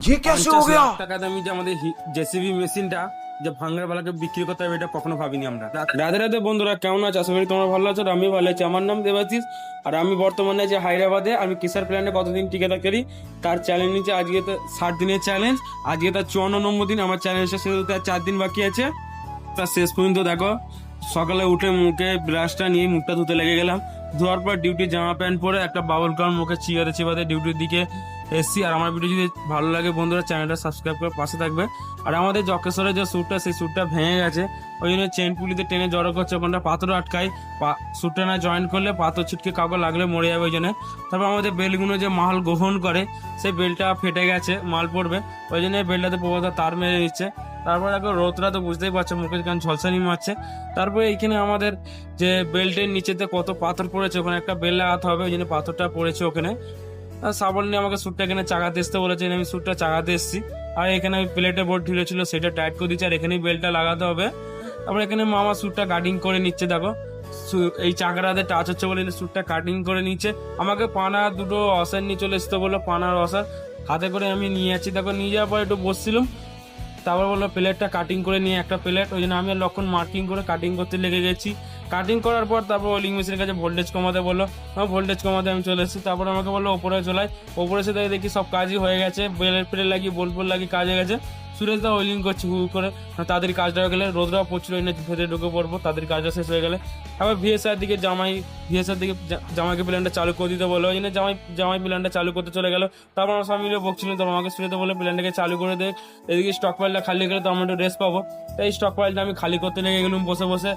ये कैसे हो गया? টাকা দামি যে আমাদের জেসিবি মেশিনটা যে ভাঙ্গার বেলাকে বিক্রি করতে হবে এটা কখনো ভাবিনি আমরা। রাধে রাধে বন্ধুরা, কেমন আছো? আশা করি তোমরা ভালো আছো। আর আমি ভালো আছি। আমার নাম দেবাশিস আর আমি বর্তমানে যে হায়দ্রাবাদে আমি কিসার প্ল্যানে কতদিন টিকে থাকি তার চ্যালেঞ্জ নিচে। আজকে তো 60 দিনের চ্যালেঞ্জ, আজকে তার 54 নম্বর দিন। আমার চ্যালেঞ্জটা শেষ হতে আর 4 দিন বাকি আছে। তার শেষ পর্যন্ত দেখো, সকালে উঠে মুখে ব্রাশটা নিয়ে মুখটা ধুতে লেগে গেলাম। ধোয়ার পর ডিউটি জামা প্যান্ট পরে একটা বাবল গাম মুখে চিবাতে চিবাতে ডিউটির দিকে এসছি। আর আমার ভিডিও যদি ভালো লাগে বন্ধুরা, চ্যানেলটা সাবস্ক্রাইব করে পাশে থাকবে। আর আমাদের জকেশ্বরের যে স্যুটটা, সেই স্যুটটা ভেঙে গেছে, ওই জন্য চেন পুলিতে টেনে জড়ো করছে, ওখানটা পাথরও আটকায়। স্যুটটা না জয়েন করলে পাথর ছিটকে কাউকে লাগলে মরে যাবে, ওই জন্য। তারপর আমাদের বেলগুলো যে মাল গ্রহণ করে সেই বেলটা ফেটে গেছে, মাল পড়বে, ওই জন্য বেলটাতে প্রবতা তার মেরে দিচ্ছে। তারপর এখন রোদরা তো বুঝতেই পারছো, মুখের কান ঝলসানি মারছে। তারপরে এইখানে আমাদের যে বেল্টের নিচেতে কত পাথর পড়েছে, ওখানে একটা বেল লাগাতে হবে, ওই জন্য পাথরটা পড়েছে ওখানে। আর সাবল নিয়ে আমাকে স্যুটটা এখানে চাগাতে আসতে বলেছে, আমি স্যুটটা চাগাতে এসেছি। আর এখানে প্লেটে বোর্ড ঢিলে ছিল, সেটা টাইট করে দিচ্ছে, আর এখানেই বেলটা লাগাতে হবে। তারপরে এখানে মামা স্যুটটা কাটিং করে নিচ্ছে, দেখো এই চাকাটাতে টাচ হচ্ছে বলে স্যুটটা কাটিং করে নিচ্ছে। আমাকে পানা দুটো অসার নিয়ে চলে আসতে বললো, পানার অসার হাতে করে আমি নিয়ে যাচ্ছি। দেখো নিয়ে যাওয়ার পর একটু বসছিলাম, তারপর বললো প্লেটটা কাটিং করে নিয়ে একটা প্লেট, ওই জন্য আমি আর লক্ষণ মার্কিং করে কাটিং করতে লেগে গেছি। কাটিং করার পর তারপর ওয়েল্ডিং মেশিনের কাছে ভোল্টেজ কমাতে বললো, ভোল্টেজ কমাতে আমি চলে এসেছি। তারপর আমাকে বললো ওপরে চলাই, ওপরে এসে দেখি সব কাজই হয়ে গেছে, বেলের প্লেট লাগিয়ে বোল্ট লাগিয়ে কাজ হয়ে গেছে। সুরেশ দা ওয়েল্ডিং করছি হু করে, তাদের কাজটা হয়ে গেলে রোদরাও প্রচুর এনে ভেতরে ঢুকে পড়বো, তাদের কাজটা শেষ হয়ে গেলে। আবার ভিএসআর দিকে জামাইকে প্ল্যানটা চালু করে দিতে বললো, ওই জন্য জামাই প্ল্যানটা চালু করতে চলে গেলো। তারপর আমার স্বামী মিলে বকছিলেন, তো আমাকে শুরুতে বলে প্ল্যানটাকে চালু করে দে, এদিকে স্টক পাইলটা খালি গেলে তো আমরা একটু রেস্ট পাবো। তাই স্টক পাইলটা আমি খালি করতে লেগে গেলাম বসে বসে।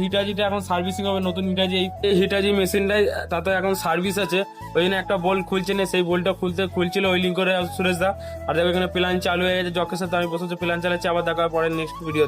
হিটাজিটা এখন সার্ভিসিং হবে, নতুন হিটাজি। এই হিটাজি মেশিনটাই তাতে এখন সার্ভিস আছে, ওই জন্য একটা বোল্ট খুলছে না, সেই বোল্টটা খুলছিল ওয়েল্ডিং করে সুরেশ দা। আর দেখো এখানে প্ল্যান চালু হয়ে গেছে, জকের সাথে আমি বসে প্ল্যান চালাচ্ছি। আবার দেখা পরে নেক্সট ভিডিও।